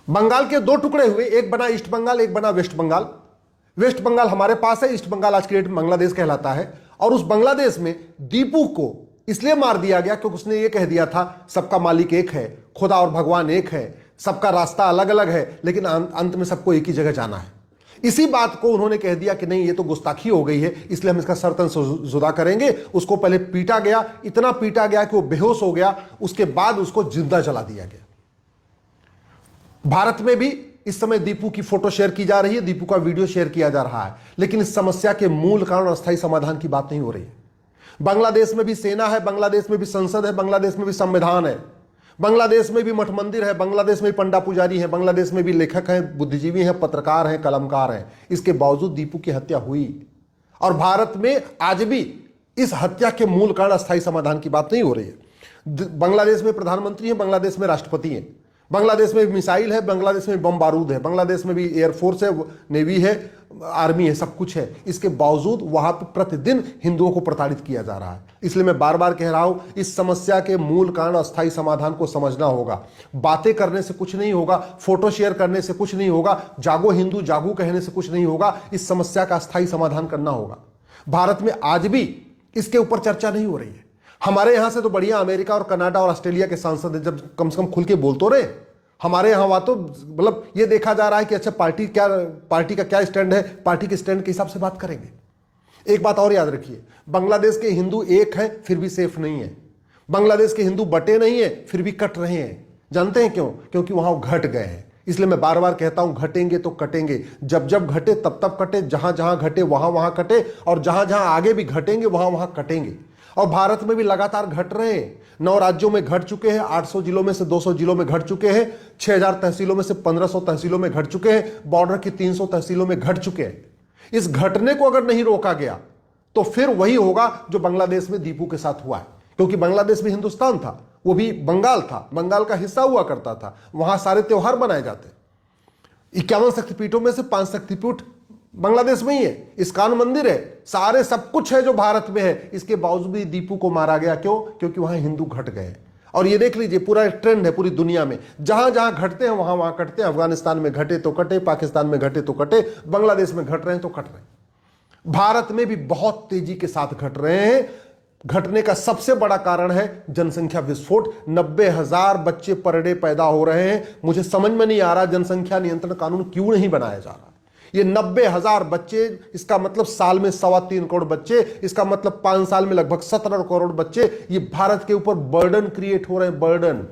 बंगाल के दो टुकड़े हुए, एक बना ईस्ट बंगाल, एक बना वेस्ट बंगाल। वेस्ट बंगाल हमारे पास है, ईस्ट बंगाल आज की डेट में बांग्लादेश कहलाता है। और उस बांग्लादेश में दीपू को इसलिए मार दिया गया क्योंकि उसने ये कह दिया था सबका मालिक एक है, खुदा और भगवान एक है, सबका रास्ता अलग अलग है, लेकिन अंत में सबको एक ही जगह जाना है। इसी बात को उन्होंने कह दिया कि नहीं, ये तो गुस्ताखी हो गई है, इसलिए हम इसका सर्तन जुदा करेंगे। उसको पहले पीटा गया, इतना पीटा गया कि वो बेहोश हो गया, उसके बाद उसको जिंदा जला दिया गया। भारत में भी इस समय दीपू की फोटो शेयर की जा रही है, दीपू का वीडियो शेयर किया जा रहा है, लेकिन इस समस्या के मूल कारण और अस्थायी समाधान की बात नहीं हो रही है। बांग्लादेश में भी सेना है, बांग्लादेश में भी संसद है, बांग्लादेश में भी संविधान है, बांग्लादेश में भी मठ मंदिर है, बांग्लादेश में भी पंडा पुजारी है, बांग्लादेश में भी लेखक हैं, बुद्धिजीवी हैं, पत्रकार हैं, कलमकार हैं। इसके बावजूद दीपू की हत्या हुई। और भारत में आज भी इस हत्या के मूल कारण अस्थायी समाधान की बात नहीं हो रही है। बांग्लादेश में प्रधानमंत्री है, बांग्लादेश में राष्ट्रपति है, बांग्लादेश में भी मिसाइल है, बांग्लादेश में बम बारूद है, बांग्लादेश में भी एयरफोर्स है, नेवी है, आर्मी है, सब कुछ है। इसके बावजूद वहां पर प्रतिदिन हिंदुओं को प्रताड़ित किया जा रहा है। इसलिए मैं बार बार कह रहा हूं, इस समस्या के मूल कारण अस्थायी समाधान को समझना होगा। बातें करने से कुछ नहीं होगा, फोटो शेयर करने से कुछ नहीं होगा, जागो हिंदू जागो कहने से कुछ नहीं होगा। इस समस्या का अस्थायी समाधान करना होगा। भारत में आज भी इसके ऊपर चर्चा नहीं हो रही है। हमारे यहां से तो बढ़िया अमेरिका और कनाडा और ऑस्ट्रेलिया के सांसद जब कम से कम खुल के बोल तो रहे। हमारे यहां हुआ तो मतलब ये देखा जा रहा है कि अच्छा पार्टी का क्या स्टैंड है, पार्टी के स्टैंड के हिसाब से बात करेंगे। एक बात और याद रखिए, बांग्लादेश के हिंदू एक है फिर भी सेफ नहीं है, बांग्लादेश के हिंदू बटे नहीं है फिर भी कट रहे हैं। जानते हैं क्यों? क्योंकि वहां घट गए हैं। इसलिए मैं बार बार कहता हूं, घटेंगे तो कटेंगे, जब जब घटे तब तब कटे, जहां जहां घटे वहां वहां कटे, और जहां जहां आगे भी घटेंगे वहां वहां कटेंगे। और भारत में भी लगातार घट रहे हैं। 9 राज्यों में घट चुके हैं, 800 जिलों में से 200 जिलों में घट चुके हैं, 6000 तहसीलों में से 1500 तहसीलों में घट चुके हैं, बॉर्डर की 300 तहसीलों में घट चुके हैं। इस घटने को अगर नहीं रोका गया तो फिर वही होगा जो बांग्लादेश में दीपू के साथ हुआ है। क्योंकि बांग्लादेश भी हिंदुस्तान था, वो भी बंगाल था, बंगाल का हिस्सा हुआ करता था, वहां सारे त्योहार मनाए जाते। 51 शक्तिपीठों में से 5 शक्तिपीठ बांग्लादेश में ही है, इस्कॉन मंदिर है, सारे सब कुछ है जो भारत में है। इसके बावजूद भी दीपू को मारा गया। क्यों? क्योंकि वहां हिंदू घट गए। और ये देख लीजिए, पूरा एक ट्रेंड है पूरी दुनिया में, जहां जहां घटते हैं वहां वहां कटते हैं। अफगानिस्तान में घटे तो कटे, पाकिस्तान में घटे तो कटे, बांग्लादेश में घट रहे हैं तो कट रहे हैं। भारत में भी बहुत तेजी के साथ घट रहे हैं। घटने का सबसे बड़ा कारण है जनसंख्या विस्फोट। 90,000 बच्चे पर डे पैदा हो रहे हैं। मुझे समझ में नहीं आ रहा जनसंख्या नियंत्रण कानून क्यों नहीं बनाया जा रहा। ये 90,000 बच्चे, इसका मतलब साल में 3.25 करोड़ बच्चे, इसका मतलब 5 साल में लगभग 17 करोड़ बच्चे, ये भारत के ऊपर बर्डन क्रिएट हो रहे हैं, बर्डन।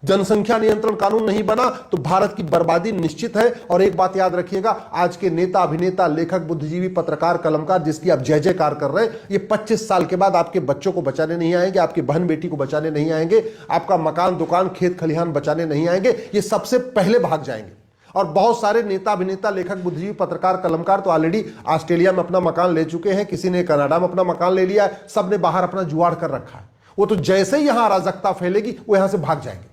जनसंख्या नियंत्रण कानून नहीं बना तो भारत की बर्बादी निश्चित है। और एक बात याद रखिएगा, आज के नेता, अभिनेता, लेखक, बुद्धिजीवी, पत्रकार, कलमकार जिसकी आप जय जयकार कर रहे हैं, ये 25 साल के बाद आपके बच्चों को बचाने नहीं आएंगे, आपकी बहन बेटी को बचाने नहीं आएंगे, आपका मकान, दुकान, खेत खलिहान बचाने नहीं आएंगे। ये सबसे पहले भाग जाएंगे। और बहुत सारे नेता, अभिनेता, लेखक, बुद्धिजीवी, पत्रकार, कलमकार तो ऑलरेडी ऑस्ट्रेलिया में अपना मकान ले चुके हैं, किसी ने कनाडा में अपना मकान ले लिया है, सबने बाहर अपना जुगाड़ कर रखा है। वो तो जैसे ही यहां अराजकता फैलेगी वो यहां से भाग जाएंगे।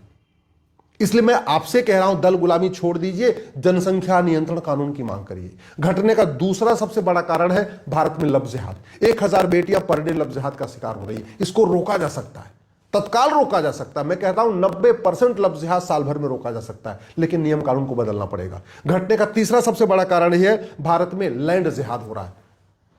इसलिए मैं आपसे कह रहा हूं, दल गुलामी छोड़ दीजिए, जनसंख्या नियंत्रण कानून की मांग करिए। घटने का दूसरा सबसे बड़ा कारण है भारत में लव जिहाद। 1000 बेटियां पर डे लव जिहाद का शिकार हो रही है। इसको रोका जा सकता है, तत्काल रोका जा सकता है। मैं कहता हूं 90% लव जिहाद साल भर में रोका जा सकता है, लेकिन नियम कानून को बदलना पड़ेगा। घटने का तीसरा सबसे बड़ा कारण यह है, भारत में लैंड जिहाद हो रहा है।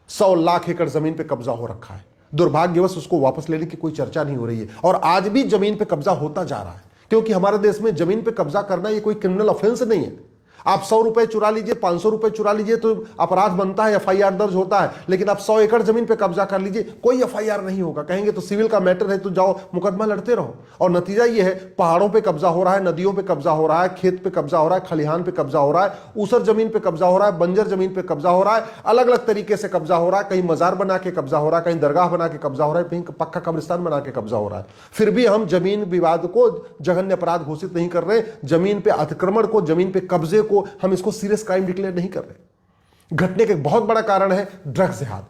100 लाख एकड़ जमीन पे कब्जा हो रखा है। दुर्भाग्यवश उसको वापस लेने की कोई चर्चा नहीं हो रही है। और आज भी जमीन पे कब्जा होता जा रहा है, क्योंकि हमारे देश में जमीन पे कब्जा करना ये कोई क्रिमिनल ऑफेंस नहीं है। आप 100 रुपए चुरा लीजिए, 500 रुपए चुरा लीजिए तो अपराध बनता है, एफआईआर दर्ज होता है। लेकिन आप 100 एकड़ जमीन पे कब्जा कर लीजिए, कोई एफआईआर नहीं होगा। कहेंगे तो सिविल का मैटर है, तो जाओ मुकदमा लड़ते रहो। और नतीजा ये है, पहाड़ों पे कब्जा हो रहा है, नदियों पे कब्जा हो रहा है, खेत पे कब्जा हो रहा है, खलिहान पे कब्जा हो रहा है, ऊसर जमीन पे कब्जा हो रहा है, बंजर जमीन पे कब्जा हो रहा है, अलग अलग तरीके से कब्जा हो रहा है। कहीं मजार बना के कब्जा हो रहा है, कहीं दरगाह बना के कब्जा हो रहा है, कहीं पक्का कब्रिस्तान बना के कब्जा हो रहा है। फिर भी हम जमीन विवाद को जघन्य अपराध घोषित नहीं कर रहे। जमीन पे अतिक्रमण को, जमीन पे कब्जे को हम इसको सीरियस क्राइम डिक्लेयर नहीं कर रहे। घटने का एक बहुत बड़ा कारण है ड्रग जिहाद।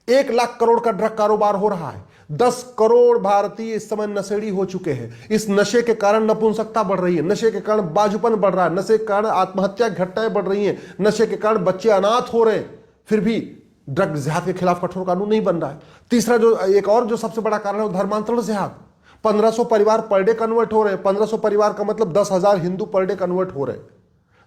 1 लाख करोड़ का ड्रग कारोबार हो रहा है। 10 करोड़ भारतीय इस समय नशेड़ी हो चुके हैं। इस नशे के कारण नपुंसकता बढ़ रही है, नशे के कारण बाजुपन बढ़ रहा है, नशे के कारण आत्महत्या घटनाएं बढ़ रही हैं, नशे के कारण बच्चे अनाथ हो रहे हैं। फिर भी ड्रग जिहाद के खिलाफ कठोर कानून नहीं बन रहा है। तीसरा जो एक और जो सबसे बड़ा कारण है वो धर्मांतरण जिहाद। 1500 परिवार पर डे कन्वर्ट हो रहे हैं। 1500 परिवार का मतलब 10,000 हिंदू पर डे कन्वर्ट हो रहे हैं।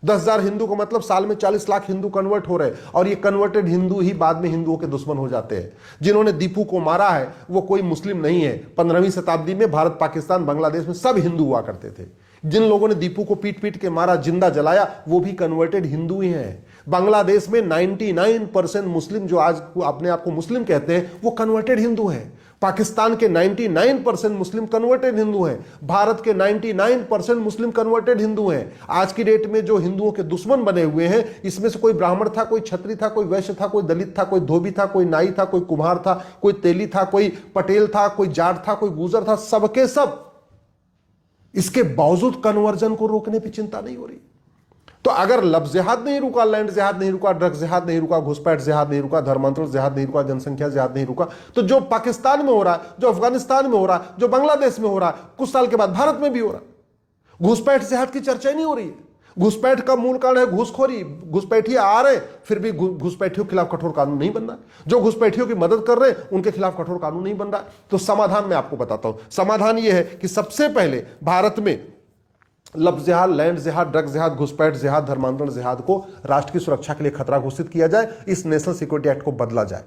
10,000 हिंदू का मतलब साल में 40 लाख हिंदू कन्वर्ट हो रहे हैं। और ये कन्वर्टेड हिंदू ही बाद में हिंदुओं के दुश्मन हो जाते हैं। जिन्होंने दीपू को मारा है वो कोई मुस्लिम नहीं है। 15वीं शताब्दी में भारत, पाकिस्तान, बांग्लादेश में सब हिंदू हुआ करते थे। जिन लोगों ने दीपू को पीट पीट के मारा, जिंदा जलाया, वो भी कन्वर्टेड हिंदू ही हैं। बांग्लादेश में 99% मुस्लिम जो आज अपने आप को मुस्लिम कहते हैं वो कन्वर्टेड हिंदू हैं। पाकिस्तान के 99% मुस्लिम कन्वर्टेड हिंदू हैं। भारत के 99% मुस्लिम कन्वर्टेड हिंदू हैं। आज की डेट में जो हिंदुओं के दुश्मन बने हुए हैं, इसमें से कोई ब्राह्मण था, कोई क्षत्रिय था, कोई वैश्य था, कोई दलित था, कोई धोबी था, कोई नाई था, कोई कुम्हार था, कोई तेली था, कोई पटेल था, कोई जाट था, कोई गुजर था, सबके सब। इसके बावजूद कन्वर्जन को रोकने की चिंता नहीं हो रही। तो अगर लफ्ज जिहाद नहीं रुका, लैंड जिहाद नहीं रुका, ड्रग्स जिहाद नहीं रुका, घुसपैठ जिहाद नहीं रुका, धर्मांतरण जिहाद नहीं रुका, जनसंख्या जिहाद नहीं रुका, तो जो पाकिस्तान में हो रहा है, जो अफगानिस्तान में हो रहा है, जो बांग्लादेश में हो रहा है, कुछ साल के बाद भारत में भी हो रहा है। घुसपैठ जिहाद की चर्चा ही नहीं हो रही है। घुसपैठ का मूल कारण है घूसखोरी। घुसपैठिए आ रहे, फिर भी घुसपैठियों के खिलाफ कठोर कानून नहीं बन रहा है। जो घुसपैठियों की मदद कर रहे हैं उनके खिलाफ कठोर कानून नहीं बन रहा है। तो समाधान मैं आपको बताता हूं। समाधान यह है कि सबसे पहले भारत में लफ्ज जिहाद, लैंड जिहाद, ड्रग्स जिहाद, घुसपैठ जिहाद, धर्मांतरण जिहाद को राष्ट्र की सुरक्षा के लिए खतरा घोषित किया जाए। इस नेशनल सिक्योरिटी एक्ट को बदला जाए।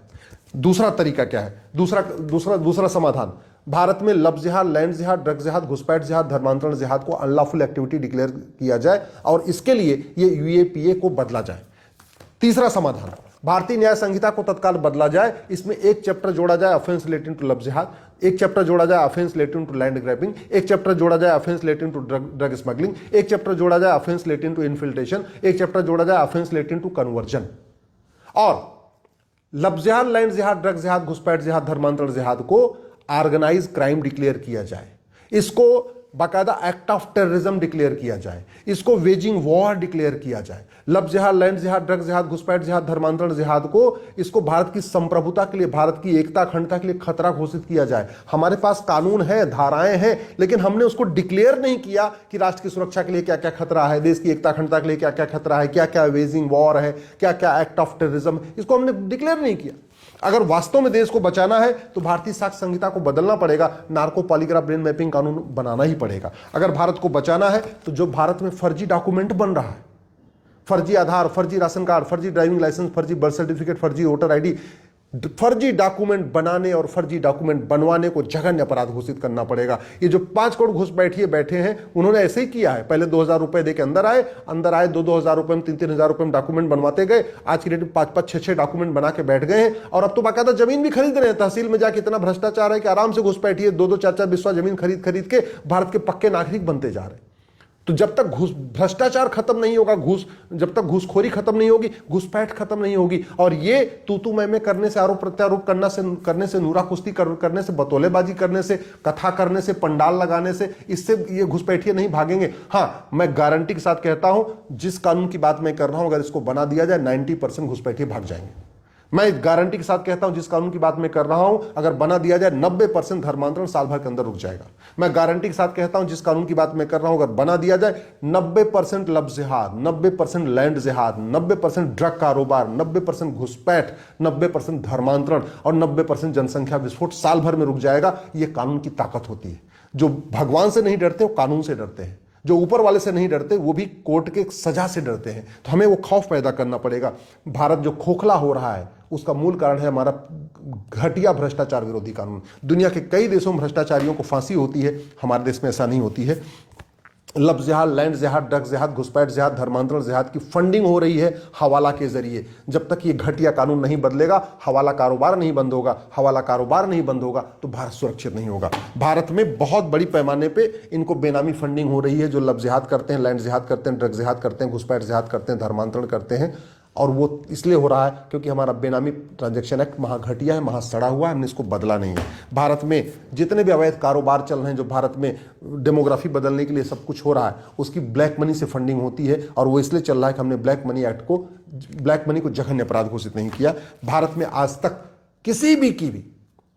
दूसरा तरीका क्या है? दूसरा समाधान, भारत में लफ्ज जिहाद, लैंड जिहाद, ड्रग्स जिहाद, घुसपैठ जिहाद, धर्मांतरण जिहाद को अनलॉफुल एक्टिविटी डिक्लेयर किया जाए और इसके लिए ये यूएपीए को बदला जाए। तीसरा समाधान, भारतीय न्याय संहिता को तत्काल बदला जाए। इसमें एक चैप्टर जोड़ा जाए ऑफेंस रिलेटिंग टू लफ्ज जिहाद, एक चैप्टर जोड़ा जाए offence relating to land grabbing, एक चैप्टर जोड़ा जाए offence relating to drug smuggling, एक चैप्टर जोड़ा जाए ऑफेंस रिलेटिंग टू इन्फिल्ट्रेशन, एक चैप्टर जोड़ा जाए ऑफेंस रिलेटिंग टू कन्वर्जन। और लफ्ज जिहाद, लैंड जिहाद, ड्रग्स जिहाद, घुसपैठ जिहाद, धर्मांतरण जिहाद को ऑर्गेनाइज क्राइम डिक्लेयर किया जाए। इसको बाकायदा एक्ट ऑफ टेररिज्म डिक्लेयर किया जाए। इसको वेजिंग वॉर डिक्लेयर किया जाए। लफ्ज जिहाद, लैंड जिहाद, ड्रग्स जिहाद, घुसपैठ जिहाद, धर्मांतरण जिहाद को इसको भारत की संप्रभुता के लिए, भारत की एकता अखंडता के लिए खतरा घोषित किया जाए। हमारे पास कानून है, धाराएं हैं, लेकिन हमने उसको डिक्लेयर नहीं किया कि राष्ट्र की सुरक्षा के लिए क्या क्या खतरा है, देश की एकता अखंडता के लिए क्या क्या खतरा है, क्या क्या वेजिंग वॉर है, क्या क्या एक्ट ऑफ टेररिज्म, इसको हमने डिक्लेयर नहीं किया। अगर वास्तव में देश को बचाना है तो भारतीय साक्ष्य संहिता को बदलना पड़ेगा, नार्को पॉलीग्राफ ब्रेन मैपिंग कानून बनाना ही पड़ेगा। अगर भारत को बचाना है तो जो भारत में फर्जी डॉक्यूमेंट बन रहा है, फर्जी आधार, फर्जी राशन कार्ड, फर्जी ड्राइविंग लाइसेंस, फर्जी बर्थ सर्टिफिकेट, फर्जी वोटर आईडी, फर्जी डॉक्यूमेंट बनाने और फर्जी डॉक्यूमेंट बनवाने को जघन्य अपराध घोषित करना पड़ेगा। ये जो 5 करोड़ घुसपैठिए बैठे हैं, उन्होंने ऐसे ही किया है। पहले 2,000 रुपए देके अंदर आए 2,000 रुपए में 3,000 रुपए में डॉक्यूमेंट बनवाते गए। आज की डेट में 5-5, 6-6 डॉक्यूमेंट बना के बैठ गए हैं और अब तो बाकायदा जमीन भी खरीद रहे हैं। तहसील में जाके इतना भ्रष्टाचार है कि आराम से घुसपैठिए 2-2, 4-4 बिस्वा जमीन खरीद खरीद के भारत के पक्के नागरिक बनते जा रहे हैं। तो जब तक भ्रष्टाचार खत्म नहीं होगा, जब तक घूसखोरी खत्म नहीं होगी, घुसपैठ खत्म नहीं होगी, और ये तू मैं करने से, आरोप प्रत्यारोप करने से, नूरा कुश्ती करने से, बतौलेबाजी करने से, कथा करने से, पंडाल लगाने से, इससे ये घुसपैठिए नहीं भागेंगे। हाँ, मैं गारंटी के साथ कहता हूं, जिस कानून की बात मैं कर रहा हूं, अगर इसको बना दिया जाए 90% घुसपैठिए भाग जाएंगे। मैं गारंटी के साथ कहता हूं, जिस कानून की बात मैं कर रहा हूं, अगर बना दिया जाए 90% धर्मांतरण साल भर के अंदर रुक जाएगा। मैं गारंटी के साथ कहता हूं, जिस कानून की बात मैं कर रहा हूं, अगर बना दिया जाए 90% लफ्ज जिहाद, 90% लैंड जिहाद, 90% ड्रग कारोबार, 90% घुसपैठ, 90% धर्मांतरण और 90% जनसंख्या विस्फोट साल भर में रुक जाएगा। यह कानून की ताकत होती है। जो भगवान से नहीं डरते वो कानून से डरते हैं, जो ऊपर वाले से नहीं डरते वो भी कोर्ट के सजा से डरते हैं। तो हमें वो खौफ पैदा करना पड़ेगा। भारत जो खोखला हो रहा है उसका मूल कारण है हमारा घटिया भ्रष्टाचार विरोधी कानून। दुनिया के कई देशों में भ्रष्टाचारियों को फांसी होती है, हमारे देश में ऐसा नहीं होती है। लफ्ज जिहाद, लैंड जिहाद, ड्रग्स जिहाद, घुसपैठ जिहाद, धर्मांतरण जिहाद की फंडिंग हो रही है हवाला के जरिए। जब तक ये घटिया कानून नहीं बदलेगा, हवाला कारोबार नहीं बंद होगा, हवाला कारोबार नहीं बंद होगा तो भारत सुरक्षित नहीं होगा। भारत में बहुत बड़ी पैमाने पे इनको बेनामी फंडिंग हो रही है, जो लफ्ज जिहाद करते हैं, लैंड जिहाद करते हैं, ड्रग्स जिहाद करते हैं, घुसपैठ जिहाद करते हैं, धर्मांतरण करते हैं। और वो इसलिए हो रहा है क्योंकि हमारा बेनामी ट्रांजैक्शन एक्ट महा घटिया है, महा सड़ा हुआ है, हमने इसको बदला नहीं है। भारत में जितने भी अवैध कारोबार चल रहे हैं, जो भारत में डेमोग्राफी बदलने के लिए सब कुछ हो रहा है, उसकी ब्लैक मनी से फंडिंग होती है। और वो इसलिए चल रहा है कि हमने ब्लैक मनी को जघन्य अपराध घोषित नहीं किया। भारत में आज तक किसी भी की भी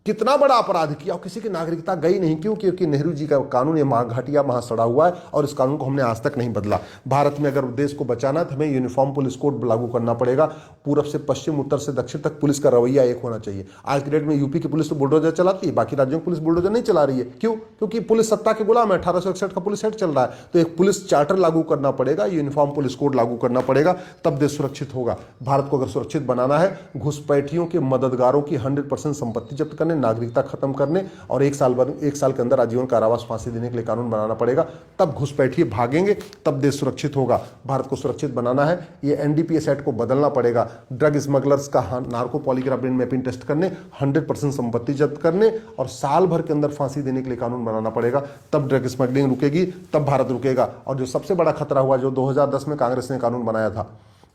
कितना बड़ा अपराध किया और किसी की नागरिकता गई नहीं। क्यों? क्योंकि नेहरू जी का कानून ये घटिया महा सड़ा हुआ है और इस कानून को हमने आज तक नहीं बदला। भारत में अगर देश को बचाना है तो हमें यूनिफॉर्म पुलिस कोड लागू करना पड़ेगा। पूरब से पश्चिम, उत्तर से दक्षिण तक पुलिस का रवैया एक होना चाहिए। आज की डेट में यूपी की पुलिस तो बुलडोजर चलाती है, बाकी राज्यों की पुलिस बुलडोजर नहीं चला रही है। क्यों? क्योंकि पुलिस सत्ता के गुलाम है। 1861 का पुलिस एक्ट चल रहा है, तो एक पुलिस चार्टर लागू करना पड़ेगा, यूनिफॉर्म पुलिस कोड लागू करना पड़ेगा, तब देश सुरक्षित होगा। भारत को अगर सुरक्षित बनाना है, घुसपैठियों के मददगारों की 100% संपत्ति जब्त करने, नागरिकता खत्म करने और एक साल के अंदर आजीवन कारावास फांसी देने के लिए कानून बनाना पड़ेगा। तब घुसपैठिए भागेंगे, तब देश सुरक्षित होगा। भारत को सुरक्षित बनाना है, ये एनडीपीएस एक्ट को बदलना पड़ेगा। ड्रग स्मगलर्स का narco polygraph brain mapping test करने, 100% संपत्ति जब्त करने और साल भर के अंदर फांसी देने के लिए कानून बनाना पड़ेगा। तब ड्रग स्मगलिंग रुकेगी, तब भारत रुकेगा। और जो सबसे बड़ा खतरा हुआ, जो 2010 में कांग्रेस ने कानून बनाया था,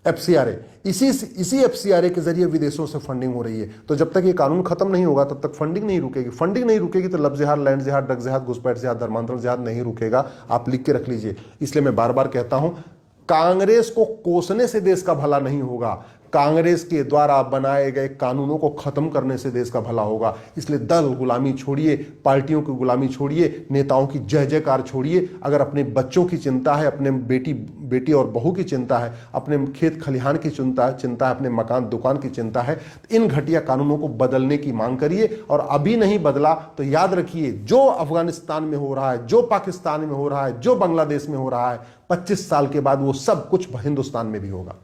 एफसीआरए, इसी एफसीआरए के जरिए विदेशों से फंडिंग हो रही है। तो जब तक ये कानून खत्म नहीं होगा तब तक फंडिंग नहीं रुकेगी। फंडिंग नहीं रुकेगी तो लब जिहाद, लैंड जिहाद, ड्रग जिहाद, घुसपैठ जिहाद, धर्मांतरण जिहाद नहीं रुकेगा। आप लिख के रख लीजिए। इसलिए मैं बार बार कहता हूं, कांग्रेस को कोसने से देश का भला नहीं होगा, कांग्रेस के द्वारा बनाए गए कानूनों को खत्म करने से देश का भला होगा। इसलिए दल गुलामी छोड़िए, पार्टियों की गुलामी छोड़िए, नेताओं की जय जयकार छोड़िए। अगर अपने बच्चों की चिंता है, अपने बेटी और बहू की चिंता है, अपने खेत खलिहान की चिंता है, अपने मकान दुकान की चिंता है, तो इन घटिया कानूनों को बदलने की मांग करिए। और अभी नहीं बदला तो याद रखिए, जो अफगानिस्तान में हो रहा है, जो पाकिस्तान में हो रहा है, जो बांग्लादेश में हो रहा है, 25 साल के बाद वो सब कुछ हिंदुस्तान में भी होगा।